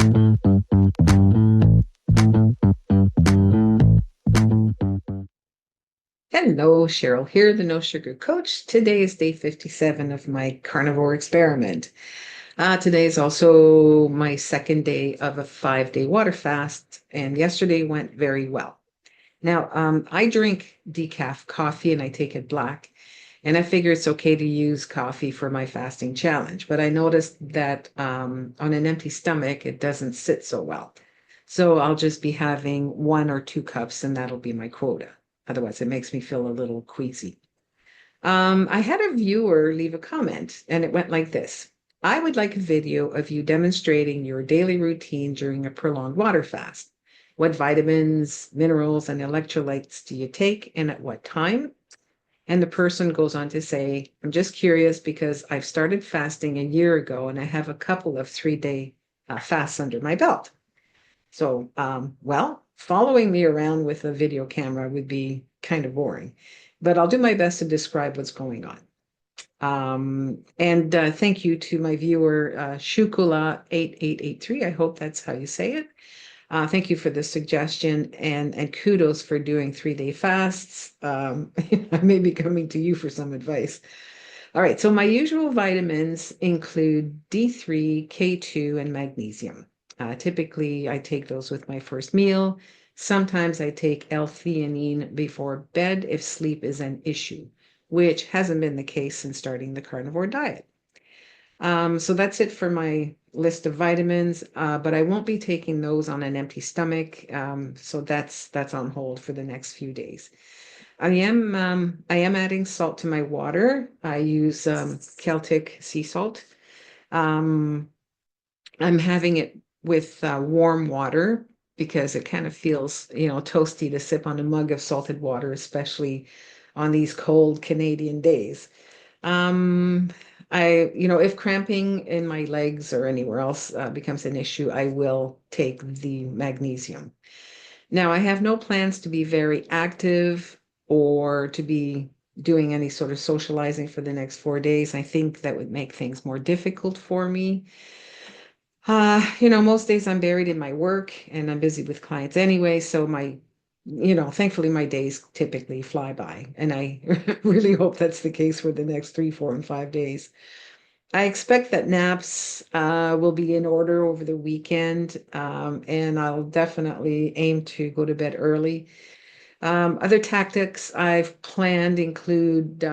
Hello, Cheryl here, the No Sugar Coach. Today is day 57 of my carnivore experiment. Today is also my second day of a 5-day water fast, and yesterday went very well. Now, I drink decaf coffee and I take it black, and I figure it's okay to use coffee for my fasting challenge, but I noticed that on an empty stomach, it doesn't sit so well. So I'll just be having 1 or 2 cups, and that'll be my quota. Otherwise, it makes me feel a little queasy. I had a viewer leave a comment, and it went like this. I would like a video of you demonstrating your daily routine during a prolonged water fast. What vitamins, minerals, and electrolytes do you take, and at what time? And the person goes on to say, I'm just curious because I've started fasting a year ago, and I have a couple of 3-day fasts under my belt. So, well, following me around with a video camera would be kind of boring, but I'll do my best to describe what's going on. And thank you to my viewer, Shukula8883. I hope that's how you say it. Thank you for the suggestion, and kudos for doing 3-day fasts. I may be coming to you for some advice. All right, so my usual vitamins include D3, K2, and magnesium. Typically, I take those with my first meal. Sometimes I take L-Theanine before bed if sleep is an issue, which hasn't been the case since starting the carnivore diet. So that's it for my list of vitamins, but I won't be taking those on an empty stomach. So that's on hold for the next few days. I am adding salt to my water. I use Celtic sea salt. Um, I'm having it with warm water because it kind of feels, toasty to sip on a mug of salted water, especially on these cold Canadian days. Um, if cramping in my legs or anywhere else becomes an issue, I will take the magnesium. Now, I have no plans to be very active or to be doing any sort of socializing for the next 4 days. I think that would make things more difficult for me. Most days I'm buried in my work and I'm busy with clients anyway, so thankfully my days typically fly by, and I really hope that's the case for the next 3, 4, and 5 days. I expect that naps will be in order over the weekend, and I'll definitely aim to go to bed early. Other tactics I've planned include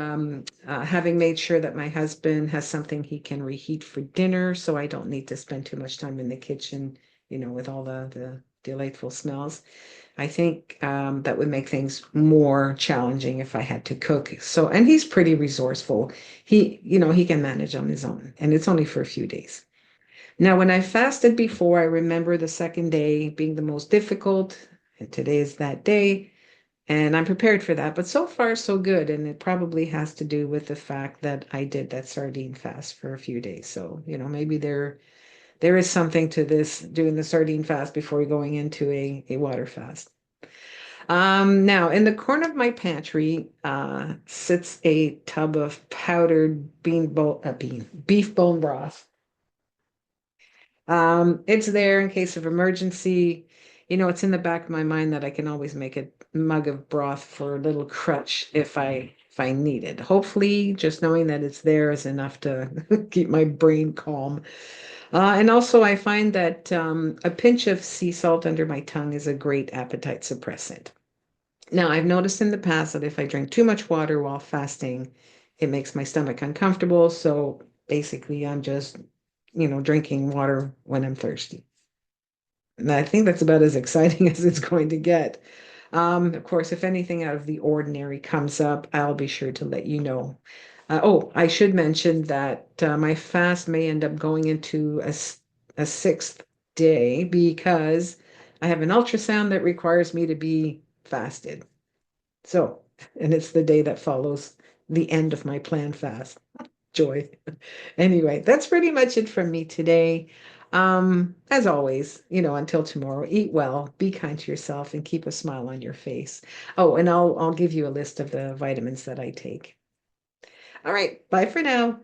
having made sure that my husband has something he can reheat for dinner, so I don't need to spend too much time in the kitchen, with all the delightful smells. I think that would make things more challenging if I had to cook. So, and he's pretty resourceful. He can manage on his own, and it's only for a few days. Now, when I fasted before, I remember the second day being the most difficult, and today is that day. And I'm prepared for that. But so far, so good. And it probably has to do with the fact that I did that sardine fast for a few days. So, maybe there is something to this, doing the sardine fast before going into a water fast. Now, in the corner of my pantry sits a tub of powdered beef bone broth. It's there in case of emergency. It's in the back of my mind that I can always make a mug of broth for a little crutch if I need it. Hopefully, just knowing that it's there is enough to keep my brain calm. And also, I find that a pinch of sea salt under my tongue is a great appetite suppressant. Now, I've noticed in the past that if I drink too much water while fasting, it makes my stomach uncomfortable. So basically, I'm just, drinking water when I'm thirsty. And I think that's about as exciting as it's going to get. Of course, if anything out of the ordinary comes up, I'll be sure to let you know. I should mention that my fast may end up going into a sixth day because I have an ultrasound that requires me to be fasted. So, and it's the day that follows the end of my planned fast. Joy. Anyway, that's pretty much it from me today. As always, until tomorrow, eat well, be kind to yourself, and keep a smile on your face. Oh, and I'll give you a list of the vitamins that I take. All right, bye for now.